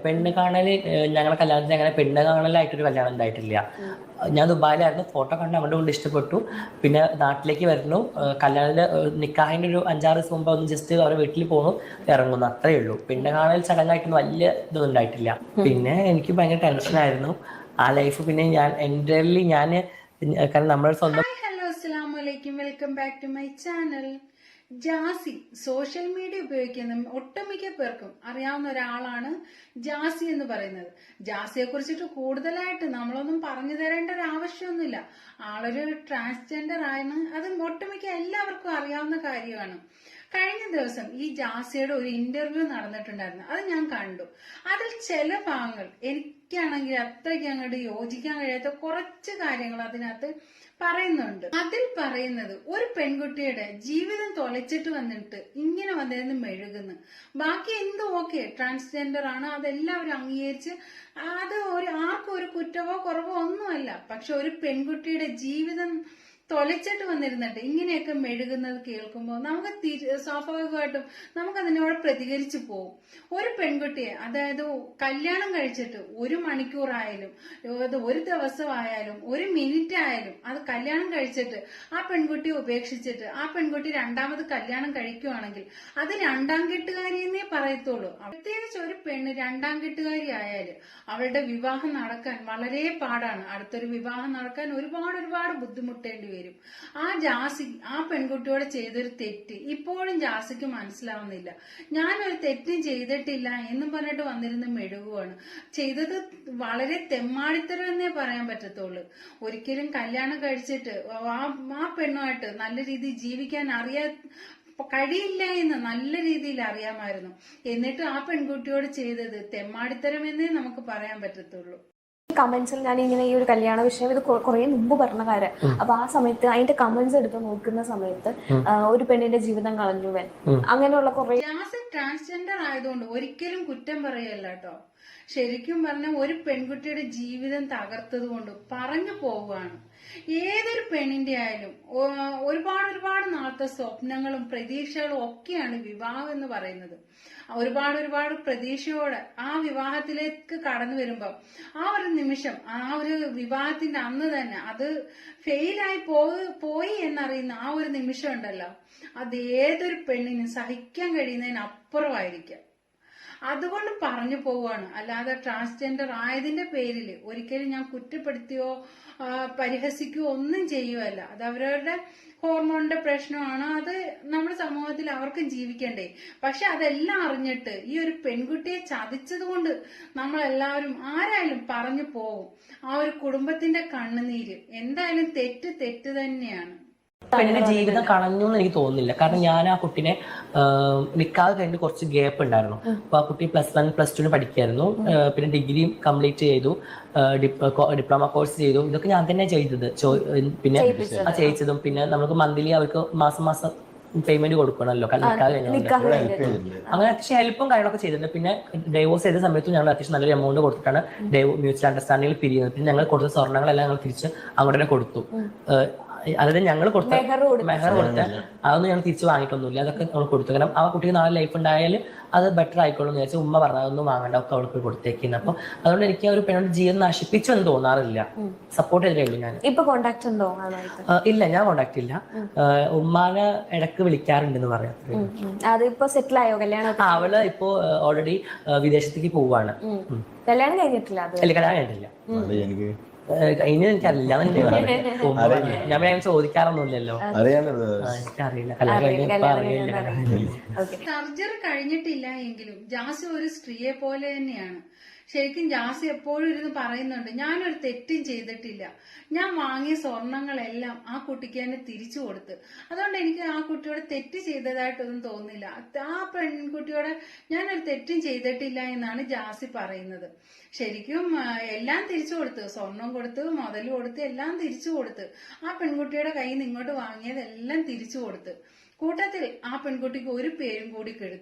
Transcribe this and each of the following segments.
പെണ്ണ് കാണല് ഞങ്ങളുടെ കല്യാണത്തിന് അങ്ങനെ പെണ്ണ് കാണലായിട്ടൊരു കല്യാണം ഉണ്ടായിട്ടില്ല. ഞാൻ ദുബായിലായിരുന്നു, ഫോട്ടോ കണ്ട് അങ്ങോട്ട് കൊണ്ട് ഇഷ്ടപ്പെട്ടു. പിന്നെ നാട്ടിലേക്ക് വരുന്നു, കല്യാണത്തിന് നിക്കാഹിൻ്റെ ഒരു 5-6 ദിവസം മുമ്പ് ഒന്ന് ജസ്റ്റ് അവരുടെ വീട്ടിൽ പോകുന്നു, ഇറങ്ങുന്നു, അത്രയേ ഉള്ളൂ. പെണ്ണ് കാണൽ ചടങ്ങായിട്ടൊന്നും വലിയ ഇതൊന്നും ഉണ്ടായിട്ടില്ല. പിന്നെ എനിക്ക് ഭയങ്കര ടെൻഷനായിരുന്നു ആ ലൈഫ്. പിന്നെ ഞാൻ കാരണം നമ്മുടെ സ്വന്തം. ഹായ് ഹലോ അസ്സലാമു അലൈക്കും, welcome back to my channel. Jasi social media ഉപയോഗിക്കുന്ന ഒട്ടുമിക്ക പേർക്കും അറിയാവുന്ന ഒരാളാണ് ജാസി എന്ന് പറയുന്നത്. ജാസിയെ കുറിച്ചിട്ട് കൂടുതലായിട്ട് നമ്മളൊന്നും പറഞ്ഞു തരേണ്ട ഒരു ആവശ്യമൊന്നുമില്ല. ആളൊരു ട്രാൻസ്ജെൻഡർ ആണ്, അത് ഒട്ടുമിക്ക എല്ലാവർക്കും അറിയാവുന്ന കാര്യമാണ്. കഴിഞ്ഞ ദിവസം ഈ ജാസിയുടെ ഒരു ഇന്റർവ്യൂ നടന്നിട്ടുണ്ടായിരുന്നു, അത് ഞാൻ കണ്ടു. അതിൽ ചില ഭാഗങ്ങൾ എനിക്കാണെങ്കിൽ അത്രയ്ക്ക് അങ്ങോട്ട് യോജിക്കാൻ കഴിയാത്ത കുറച്ച് കാര്യങ്ങൾ അതിനകത്ത് പറയുന്നുണ്ട്. അതിൽ പറയുന്നത് ഒരു പെൺകുട്ടിയുടെ ജീവിതം തൊലച്ചിട്ട് വന്നിട്ട് ഇങ്ങനെ വന്നിരുന്ന് മെഴുകുന്നു. ബാക്കി എന്തും ഓക്കെ, ട്രാൻസ്ജെൻഡർ ആണ്, അതെല്ലാവരും അംഗീകരിച്ച്, അത് ആർക്കും ഒരു കുറ്റമോ കുറവോ ഒന്നുമല്ല. പക്ഷെ ഒരു പെൺകുട്ടിയുടെ ജീവിതം തൊലച്ചിട്ട് വന്നിരുന്നിട്ട് ഇങ്ങനെയൊക്കെ മെഴുകുന്നത് കേൾക്കുമ്പോൾ നമുക്ക് സ്വാഭാവികമായിട്ടും നമുക്ക് അതിനോട് പ്രതികരിച്ചു പോകും. ഒരു പെൺകുട്ടിയെ, അതായത് കല്യാണം കഴിച്ചിട്ട് 1 മണിക്കൂറായാലും ഒരു ദിവസമായാലും 1 മിനിറ്റ് ആയാലും അത് കല്യാണം കഴിച്ചിട്ട് ആ പെൺകുട്ടിയെ ഉപേക്ഷിച്ചിട്ട് ആ പെൺകുട്ടി രണ്ടാമത് കല്യാണം കഴിക്കുവാണെങ്കിൽ അത് രണ്ടാം കെട്ടുകാരിയെന്നേ പറയത്തുള്ളൂ. പ്രത്യേകിച്ച് ഒരു പെണ്ണ് രണ്ടാം കെട്ടുകാരി ആയാല് അവളുടെ വിവാഹം നടക്കാൻ വളരെ പാടാണ്. അടുത്തൊരു വിവാഹം നടക്കാൻ ഒരുപാട് ബുദ്ധിമുട്ടേണ്ടി വരും. ആ ജാസി ആ പെൺകുട്ടിയോട് ചെയ്തൊരു തെറ്റ് ഇപ്പോഴും ജാസിക്ക് മനസ്സിലാവുന്നില്ല. ഞാനൊരു തെറ്റും ചെയ്തിട്ടില്ല എന്നും പറഞ്ഞിട്ട് വന്നിരുന്ന് മെഴുകുവാണ്. ചെയ്തത് വളരെ തെമ്മാടിത്തരം എന്നേ പറയാൻ പറ്റത്തുള്ളൂ. ഒരിക്കലും കല്യാണം കഴിച്ചിട്ട് ആ പെണ്ണുമായിട്ട് നല്ല രീതിയിൽ ജീവിക്കാൻ കഴിയില്ല എന്ന് നല്ല രീതിയിൽ അറിയാമായിരുന്നു. എന്നിട്ട് ആ പെൺകുട്ടിയോട് ചെയ്തത് തെമ്മാടിത്തരം എന്നേ നമുക്ക് പറയാൻ പറ്റത്തുള്ളൂ. കമന്റ്സിൽ ഞാൻ ഇങ്ങനെ ഈ ഒരു കല്യാണ വിഷയം ഇത് കുറെ മുമ്പ് പറഞ്ഞ കാര്യം. അപ്പൊ ആ സമയത്ത് അതിന്റെ കമന്റ്സ് എടുത്ത് നോക്കുന്ന സമയത്ത് ഒരു പെണ്ണിന്റെ ജീവിതം കളഞ്ഞുവൻ അങ്ങനെയുള്ള കുറെ. ജാസി ട്രാൻസ്ജെൻഡർ ആയതുകൊണ്ട് ഒരിക്കലും കുറ്റം പറയല്ല കേട്ടോ. ശരിക്കും പറഞ്ഞ ഒരു പെൺകുട്ടിയുടെ ജീവിതം തകർത്തത് കൊണ്ട് പറഞ്ഞു പോവുകയാണ്. ഏതൊരു പെണ്ണിന്റെ ആയാലും ഒരുപാട് നാളത്തെ സ്വപ്നങ്ങളും പ്രതീക്ഷകളും ഒക്കെയാണ് വിവാഹം എന്ന് പറയുന്നത്. ഒരുപാട് പ്രതീക്ഷയോടെ ആ വിവാഹത്തിലേക്ക് കടന്നു വരുമ്പോ ആ ഒരു നിമിഷം, ആ ഒരു വിവാഹത്തിന്റെ അന്ന് തന്നെ അത് ഫെയിലായി പോയി എന്നറിയുന്ന ആ ഒരു നിമിഷം ഉണ്ടല്ലോ, അത് ഏതൊരു പെണ്ണിനും സഹിക്കാൻ കഴിയുന്നതിന് അപ്പുറമായിരിക്കാം. അതുകൊണ്ട് പറഞ്ഞു പോവാണ്. അല്ലാതെ ട്രാൻസ്ജെൻഡർ ആയതിന്റെ പേരിൽ ഒരിക്കലും ഞാൻ കുറ്റപ്പെടുത്തിയോ പരിഹസിക്കുകയോ ഒന്നും ചെയ്യുകയല്ല. അത് അവരവരുടെ ഹോർമോണിന്റെ പ്രശ്നമാണ്, അത് നമ്മുടെ സമൂഹത്തിൽ അവർക്കും ജീവിക്കണ്ടേ. പക്ഷെ അതെല്ലാം അറിഞ്ഞിട്ട് ഈ ഒരു പെൺകുട്ടിയെ ചതിച്ചത് കൊണ്ട് നമ്മളെല്ലാവരും ആരായാലും പറഞ്ഞു പോകും. ആ ഒരു കുടുംബത്തിന്റെ കണ്ണുനീര് എന്തായാലും തെറ്റ് തന്നെയാണ്. പെണ്ണിന്റെ ജീവിതം കളഞ്ഞു എന്ന് എനിക്ക് തോന്നുന്നില്ല. കാരണം ഞാൻ ആ കുട്ടിനെ നിക്കാതെ കഴിഞ്ഞ് കുറച്ച് ഗ്യാപ്പ് ഉണ്ടായിരുന്നു. അപ്പൊ ആ കുട്ടി +1 +2 പഠിക്കായിരുന്നു. പിന്നെ ഡിഗ്രി കംപ്ലീറ്റ് ചെയ്തു, ഡിപ്ലോമ കോഴ്സ് ചെയ്തു. ഇതൊക്കെ ഞാൻ തന്നെ ചെയ്തത്. പിന്നെ ആ ചെയ്യിച്ചതും പിന്നെ നമുക്ക് മന്ത്ലി അവർക്ക് മാസം പേയ്മെന്റ് കൊടുക്കണമല്ലോ നിക്കാതെ കഴിഞ്ഞു. അങ്ങനെ അത്യാവശ്യം ഹെൽപ്പും കാര്യങ്ങളൊക്കെ ചെയ്തിട്ടുണ്ട്. പിന്നെ ഡൈവോഴ്സ് ചെയ്ത സമയത്തും ഞങ്ങൾ അത്യാവശ്യം നല്ലൊരു എമൗണ്ട് കൊടുത്തിട്ടാണ് മ്യൂച്വൽ അണ്ടർസ്റ്റാൻഡിങ്ങിൽ പിരിയുന്നത്. പിന്നെ ഞങ്ങൾ കൊടുത്ത സ്വർണ്ണങ്ങളെല്ലാം ഞങ്ങൾ തിരിച്ച് അങ്ങോട്ട് തന്നെ കൊടുത്തു. അതായത് ഞങ്ങൾ കൊടുത്ത മെഹർ കൊടുത്ത അതൊന്നും ഞങ്ങൾ തിരിച്ചു വാങ്ങിയിട്ടൊന്നുമില്ല. അതൊക്കെ നമ്മൾ കൊടുത്തു. കാരണം ആ കുട്ടിക്ക് നാളെ ലൈഫ് ഉണ്ടായാൽ അത് ബെറ്റർ ആയിക്കോളും എന്ന് വിചാരിച്ചാൽ ഉമ്മ പറഞ്ഞാൽ അതൊന്നും വാങ്ങണ്ട, ഒക്കെ അവൾക്ക് കൊടുത്തേക്കുന്നത്. അപ്പൊ അതുകൊണ്ട് എനിക്ക് ഒരു പെണ്ണോട് ജീവൻ നശിപ്പിച്ചു എന്ന് തോന്നാറില്ല. സപ്പോർട്ട് ചെയ്തേ ഉള്ളൂ. ഞാൻ ഇപ്പൊ കോണ്ടാക്ട് ഉണ്ടോ? ഇല്ല, ഞാൻ കോണ്ടാക്ട് ഇല്ല. ഉമ്മാനെ ഇടക്ക് വിളിക്കാറുണ്ടെന്ന് പറയാം. അതിപ്പോ സെറ്റിൽ ആയോ? കല്യാണം അവള് ഇപ്പോ ഓൾറെഡി വിദേശത്തേക്ക് പോവാണ്. കല്യാണം കഴിഞ്ഞിട്ടില്ല? അല്ല, കല്യാണം കഴിഞ്ഞിട്ടില്ല. ഇനി എനിക്കറിയില്ല. ഞാൻ ചോദിക്കാറൊന്നുമില്ലല്ലോ, എനിക്കറിയില്ല. സർജറി കഴിഞ്ഞിട്ടില്ല എങ്കിലും ജാസി ഒരു സ്ത്രീയെ പോലെ തന്നെയാണ്. ശരിക്കും ജാസി എപ്പോഴും ഇരുന്ന് പറയുന്നുണ്ട്, ഞാനൊരു തെറ്റും ചെയ്തിട്ടില്ല, ഞാൻ വാങ്ങിയ സ്വർണങ്ങളെല്ലാം ആ കുട്ടിക്ക് തന്നെ തിരിച്ചു കൊടുത്ത്. അതുകൊണ്ട് എനിക്ക് ആ കുട്ടിയോട് തെറ്റ് ചെയ്തതായിട്ടൊന്നും തോന്നില്ല. ആ പെൺകുട്ടിയോട് ഞാനൊരു തെറ്റും ചെയ്തിട്ടില്ല എന്നാണ് ജാസി പറയുന്നത്. ശരിക്കും എല്ലാം തിരിച്ചു കൊടുത്ത്, സ്വർണം കൊടുത്ത്, മുതൽ കൊടുത്ത്, എല്ലാം തിരിച്ചു കൊടുത്ത്, ആ പെൺകുട്ടിയുടെ കയ്യിൽ നിന്ന് ഇങ്ങോട്ട് വാങ്ങിയതെല്ലാം തിരിച്ചു കൊടുത്ത്. കൂട്ടത്തിൽ ആ പെൺകുട്ടിക്ക് ഒരു പേരും കൂടി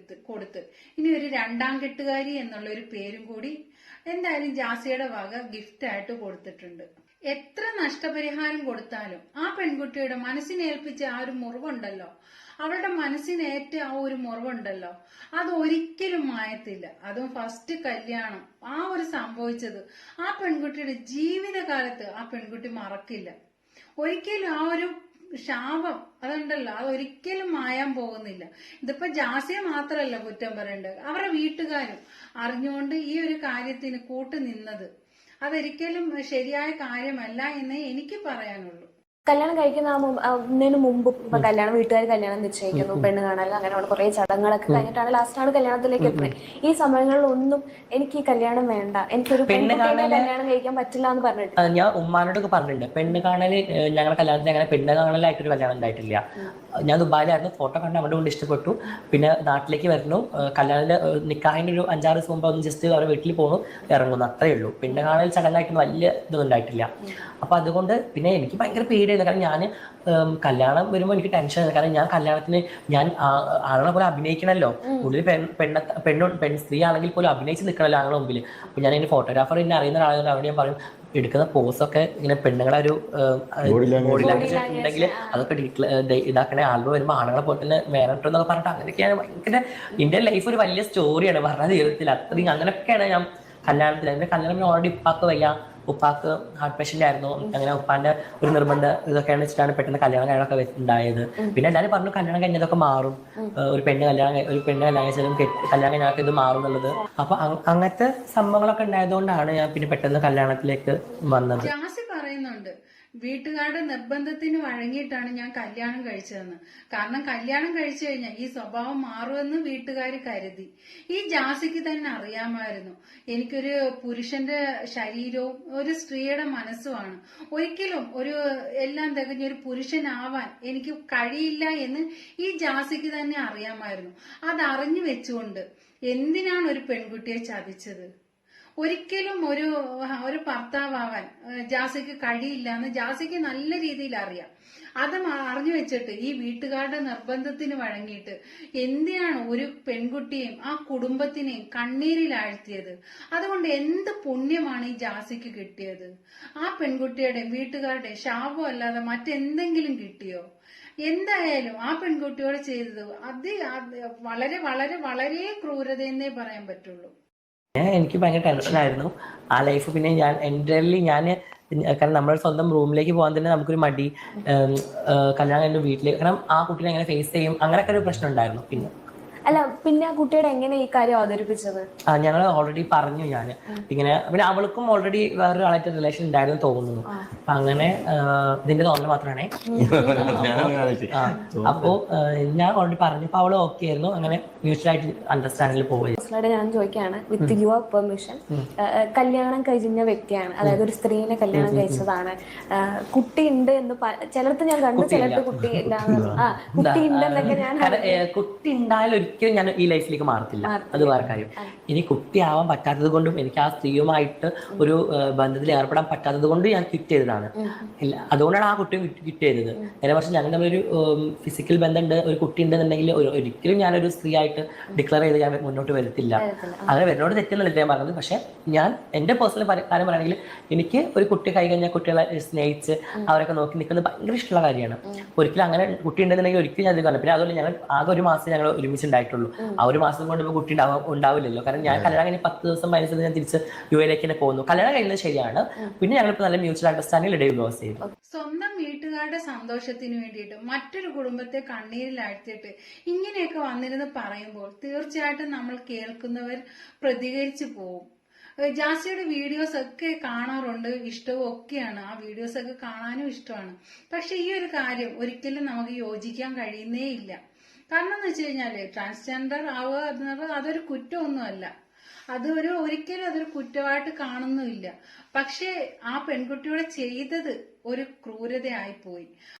കൊടുത്ത് ഇനി ഒരു രണ്ടാം കെട്ടുകാരി എന്നുള്ള ഒരു പേരും കൂടി എന്തായാലും ജാസിയുടെ വക ഗിഫ്റ്റ് ആയിട്ട് കൊടുത്തിട്ടുണ്ട്. എത്ര നഷ്ടപരിഹാരം കൊടുത്താലും ആ പെൺകുട്ടിയുടെ മനസ്സിനേൽപ്പിച്ച ആ ഒരു മുറിവുണ്ടല്ലോ, അവളുടെ മനസ്സിനേറ്റ ആ ഒരു മുറിവുണ്ടല്ലോ, അത് ഒരിക്കലും മായത്തില്ല. അതും ഫസ്റ്റ് കല്യാണം ആ ഒരു സംഭവിച്ചത് ആ പെൺകുട്ടിയുടെ ജീവിതകാലത്ത് ആ പെൺകുട്ടി മറക്കില്ല. ഒരിക്കലും ആ ഒരു ശാപം അതുണ്ടല്ലോ, അത് ഒരിക്കലും മായാൻ പോകുന്നില്ല. ഇതിപ്പോ ജാസിയെ മാത്രമല്ല കുറ്റം പറയേണ്ടത്, അവരുടെ വീട്ടുകാരും അറിഞ്ഞുകൊണ്ട് ഈ ഒരു കാര്യത്തിന് കൂട്ടുനിന്നത് അതൊരിക്കലും ശരിയായ കാര്യമല്ല എന്നേ എനിക്ക് പറയാനുള്ളൂ. കല്യാണം കഴിക്കുന്നതിന് മുമ്പും ഇപ്പൊ വീട്ടുകാർ കല്യാണം നിശ്ചയിക്കുന്നു, പെണ്ണ് കാണാൻ അങ്ങനെയുള്ള കുറെ ചടങ്ങുകളൊക്കെ കഴിഞ്ഞിട്ടാണ് ലാസ്റ്റാണ് കല്യാണത്തിലേക്ക് എത്തുന്നത്. ഈ സമയങ്ങളിലൊന്നും എനിക്ക് ഈ കല്യാണം വേണ്ട, എനിക്കൊരു പെൺകുട്ടിയെ കല്യാണം കഴിക്കാൻ പറ്റില്ല എന്ന് പറഞ്ഞിട്ട് ഞാൻ ഉമ്മാനോടൊക്കെ പറഞ്ഞിട്ടുണ്ട്. പെണ്ണ് കാണല് ഞങ്ങളുടെ കല്യാണത്തിന് അങ്ങനെ പെണ്ണ് കാണലായിട്ടൊരു കല്യാണം ഉണ്ടായിട്ടില്ല. ഞാൻ ദുബായിലായിരുന്നു, ഫോട്ടോ കണ്ട് അവിടെ കൊണ്ട് ഇഷ്ടപ്പെട്ടു. പിന്നെ നാട്ടിലേക്ക് വരുന്നു, കല്യാണത്തിന്റെ നിക്കാഹിന്റെ ഒരു 5-6 ദിവസം മുമ്പ് ഒന്ന് ജസ്റ്റ് അവരുടെ വീട്ടിൽ പോകുന്നു, ഇറങ്ങുന്നു, അത്രേ ഉള്ളൂ. പെണ്ണ് കാണൽ ചടങ്ങായിട്ട് വലിയ ഇതൊന്നും ഉണ്ടായിട്ടില്ല. അപ്പൊ അതുകൊണ്ട് പിന്നെ എനിക്ക് ഭയങ്കര പേടിയായിരുന്നു. കാരണം ഞാൻ കല്യാണം വരുമ്പോൾ എനിക്ക് ടെൻഷൻ ആയിരുന്നു. കാരണം ഞാൻ കല്യാണത്തിന് ഞാൻ ആളെ പോലെ അഭിനയിക്കണമല്ലോ, ഉള്ളിൽ പെൺ സ്ത്രീ ആണെങ്കിൽ പോലും അഭിനയിച്ച് നിൽക്കണമല്ലോ ആളുടെ മുമ്പിൽ. അപ്പൊ ഞാൻ എന്റെ ഫോട്ടോഗ്രാഫർ എന്നെ അറിയുന്ന ഒരാളായതുകൊണ്ട് അവിടെ ഞാൻ പറയും, എടുക്കുന്ന പോസൊക്കെ ഇങ്ങനെ പെണ്ണുങ്ങളെ ഒരു ബോഡി ലാംഗ്വേജ് ഉണ്ടെങ്കിൽ അതൊക്കെ ഇതാക്കണേ, ആൽബം വരുമ്പോൾ ആണുങ്ങളെ പോലെ തന്നെ വേറിട്ടോ എന്നൊക്കെ പറഞ്ഞിട്ട് അങ്ങനെയൊക്കെയാണ്. ഭയങ്കര ഇന്ത്യൻ ലൈഫ് ഒരു വലിയ സ്റ്റോറിയാണ് പറഞ്ഞ ജീവിതത്തിൽ. അത്രയും അങ്ങനെയൊക്കെയാണ് ഞാൻ കല്യാണത്തിൽ. എൻ്റെ കല്യാണം ഓൾറെഡി ഉപ്പാക്ക് വയ്യ, ഉപ്പാക്ക് ഹാർട്ട് പേഷ്യന്റ് ആയിരുന്നു. അങ്ങനെ ഉപ്പാന്റെ ഒരു നിർബന്ധം ഇതൊക്കെയാണ് വെച്ചിട്ടാണ് പെട്ടെന്ന് കല്യാണം കാര്യങ്ങളൊക്കെ ഉണ്ടായത്. പിന്നെ എല്ലാവരും പറഞ്ഞു കല്യാണം കഴിഞ്ഞതൊക്കെ മാറും, ഒരു പെണ്ണ് കല്യാണം കഴിച്ചാലും കല്യാണം കഴിഞ്ഞാൽ ഇത് മാറും എന്നുള്ളത്. അപ്പൊ അങ്ങനത്തെ സംഭവങ്ങളൊക്കെ ഉണ്ടായതുകൊണ്ടാണ് ഞാൻ പിന്നെ പെട്ടെന്ന് കല്യാണത്തിലേക്ക് വന്നത്. ജാസി പറയുന്നുണ്ട്, വീട്ടുകാരുടെ നിർബന്ധത്തിന് വഴങ്ങിയിട്ടാണ് ഞാൻ കല്യാണം കഴിച്ചതെന്ന്. കാരണം കല്യാണം കഴിച്ചു കഴിഞ്ഞാൽ ഈ സ്വഭാവം മാറുമെന്ന് വീട്ടുകാർ കരുതി. ഈ ജാസിക്ക് തന്നെ അറിയാമായിരുന്നു, എനിക്കൊരു പുരുഷന്റെ ശരീരവും ഒരു സ്ത്രീയുടെ മനസ്സുമാണ്, ഒരിക്കലും ഒരു എല്ലാം തികഞ്ഞ ഒരു പുരുഷനാവാൻ എനിക്ക് കഴിയില്ല എന്ന് ഈ ജാസിക്ക് തന്നെ അറിയാമായിരുന്നു. അതറിഞ്ഞു വെച്ചുകൊണ്ട് എന്തിനാണ് ഒരു പെൺകുട്ടിയെ ചതിച്ചത്? ഒരിക്കലും ഒരു ഭർത്താവാൻ ജാസിക്ക് കഴിയില്ല എന്ന് ജാസിക്ക് നല്ല രീതിയിൽ അറിയാം. അത് അറിഞ്ഞു വെച്ചിട്ട് ഈ വീട്ടുകാരുടെ നിർബന്ധത്തിന് വഴങ്ങിയിട്ട് എന്തിനാണ് ഒരു പെൺകുട്ടിയെയും ആ കുടുംബത്തിനെയും കണ്ണീരിലാഴ്ത്തിയത്? അതുകൊണ്ട് എന്ത് പുണ്യമാണ് ഈ ജാസിക്ക് കിട്ടിയത്? ആ പെൺകുട്ടിയുടെയും വീട്ടുകാരുടെയും ശാപം അല്ലാതെ മറ്റെന്തെങ്കിലും കിട്ടിയോ? എന്തായാലും ആ പെൺകുട്ടിയോട് ചെയ്തത് അത് വളരെ വളരെ വളരെ ക്രൂരതയെന്നേ പറയാൻ പറ്റുള്ളൂ. എനിക്ക് ഭയങ്കര ടെൻഷനായിരുന്നു ആ ലൈഫ്. പിന്നെ ഞാൻ കാരണം നമ്മുടെ സ്വന്തം റൂമിലേക്ക് പോകാൻ തന്നെ നമുക്കൊരു മടി, കല്യാണം കഴിഞ്ഞ വീട്ടിലേക്ക്, കാരണം ആ കുട്ടീനെ എങ്ങനെ ഫേസ് ചെയ്യും, അങ്ങനെയൊക്കെ ഒരു പ്രശ്നം ഉണ്ടായിരുന്നു. പിന്നെ ആ കുട്ടിയുടെ എങ്ങനെ ഈ കാര്യം അവതരിപ്പിച്ചത്? ഞങ്ങൾ ഓൾറെഡി പറഞ്ഞു, ഞാൻ ഇങ്ങനെ. പിന്നെ അവൾക്കും ഓൾറെഡി വേറൊരാളായിട്ട് റിലേഷൻ ഉണ്ടായിരുന്നു തോന്നുന്നു. അപ്പൊ അങ്ങനെ ഇതിന്റെ തോന്നൽ മാത്രമാണേ. അപ്പോ ഞാൻ ഓൾറെഡി പറഞ്ഞു, അപ്പൊ അവള് ഓക്കെ ആയിരുന്നു. അങ്ങനെ മ്യൂച്വലായിട്ട് അണ്ടർസ്റ്റാൻഡിൽ പോയി. ഞാൻ ചോദിക്കുകയാണ്, വിത്ത് യുവർ പെർമിഷൻ, കല്യാണം കഴിഞ്ഞ വ്യക്തിയാണ്, അതായത് ഒരു സ്ത്രീനെ കല്യാണം കഴിച്ചതാണ്, കുട്ടിയുണ്ട് എന്ന് ചിലർക്ക് ഞാൻ കണ്ടു, ചിലർക്ക് കുട്ടി ഉണ്ടെന്നൊക്കെ ഞാൻ. കുട്ടി ഉണ്ടായാലും ഒരിക്കലും ഞാൻ ഈ ലൈഫിലേക്ക് മാറത്തില്ല, അത് വേറെ കാര്യം. ഇനി കുട്ടിയാവാൻ പറ്റാത്തത് കൊണ്ടും എനിക്ക് ആ സ്ത്രീയുമായിട്ട് ഒരു ബന്ധത്തിൽ ഏർപ്പെടാൻ പറ്റാത്തത് കൊണ്ട് ഞാൻ ക്വിറ്റ് ചെയ്തതാണ്. അതുകൊണ്ടാണ് ആ കുട്ടിയും ക്വിറ്റ് ചെയ്തത്. നേരെ പക്ഷെ ഞങ്ങൾ തമ്മിലൊരു ഫിസിക്കൽ ബന്ധമുണ്ട്, ഒരു കുട്ടി ഉണ്ടെന്നുണ്ടെങ്കിൽ ഒരിക്കലും ഞാനൊരു സ്ത്രീ ആയിട്ട് ഡിക്ലെയർ ചെയ്ത് ഞാൻ മുന്നോട്ട് വരത്തില്ല. അങ്ങനെ വരുന്നോട് തെറ്റെന്നല്ല ഞാൻ പറഞ്ഞത്. പക്ഷെ ഞാൻ എൻ്റെ പേഴ്സണൽ കാര്യം പറയുകയാണെങ്കിൽ എനിക്ക് ഒരു കുട്ടി കൈ കഴിഞ്ഞാൽ കുട്ടികളെ സ്നേഹിച്ച് അവരൊക്കെ നോക്കി നിൽക്കുന്നത് ഭയങ്കര ഇഷ്ടമുള്ള കാര്യമാണ്. ഒരിക്കലും അങ്ങനെ കുട്ടി ഉണ്ടെന്നുണ്ടെങ്കിൽ ഒരിക്കലും ഞാൻ അത് പറഞ്ഞു. പിന്നെ അതുപോലെ ഞങ്ങൾ ആകെ ഒരു മാസം ഞങ്ങൾ ഒരുമിച്ചുണ്ടായിട്ടുള്ളൂ. ആ ഒരു മാസം കൊണ്ട് ഇപ്പോൾ കുട്ടി ഉണ്ടാവില്ലല്ലോ. കാരണം ഞാൻ കല്യാണം കഴിഞ്ഞ് 10 ദിവസം 15 ദിവസം ഞാൻ തിരിച്ച് യുഎയിലേക്ക് തന്നെ പോകുന്നു. കല്യാണം കഴിയുന്നത് ശരിയാണ്. പിന്നെ ഞങ്ങളിപ്പോൾ നല്ല മ്യൂച്വൽ അണ്ടർസ്റ്റാൻഡിംഗ് ഡിവോഴ്സ് ചെയ്തു. സ്വന്തം വീട്ടുകാരുടെ സന്തോഷത്തിന് വേണ്ടിയിട്ട് മറ്റൊരു കുടുംബത്തെ കണ്ണീരിലാഴ്ത്തിയിട്ട് ഇങ്ങനെയൊക്കെ വന്നിരുന്ന് പറയുമ്പോൾ തീർച്ചയായിട്ടും നമ്മൾ കേൾക്കുന്നവർ പ്രതികരിച്ചു പോവും. ജാസിയുടെ വീഡിയോസ് ഒക്കെ കാണാറുണ്ട്, ഇഷ്ടവും ഒക്കെയാണ്. ആ വീഡിയോസ് ഒക്കെ കാണാനും ഇഷ്ടമാണ്. പക്ഷെ ഈ ഒരു കാര്യം ഒരിക്കലും നമുക്ക് യോജിക്കാൻ കഴിയുന്നേ ഇല്ല. കാരണം എന്ന് വെച്ച് കഴിഞ്ഞാല് ട്രാൻസ്ജെൻഡർ ആവുക എന്നത് അതൊരു കുറ്റമൊന്നുമല്ല, ഒരിക്കലും അതൊരു കുറ്റമായിട്ട് കാണുന്നുമില്ല. പക്ഷേ ആ പെൺകുട്ടിയോട് ചെയ്തത് ഒരു ക്രൂരതയായിപ്പോയി.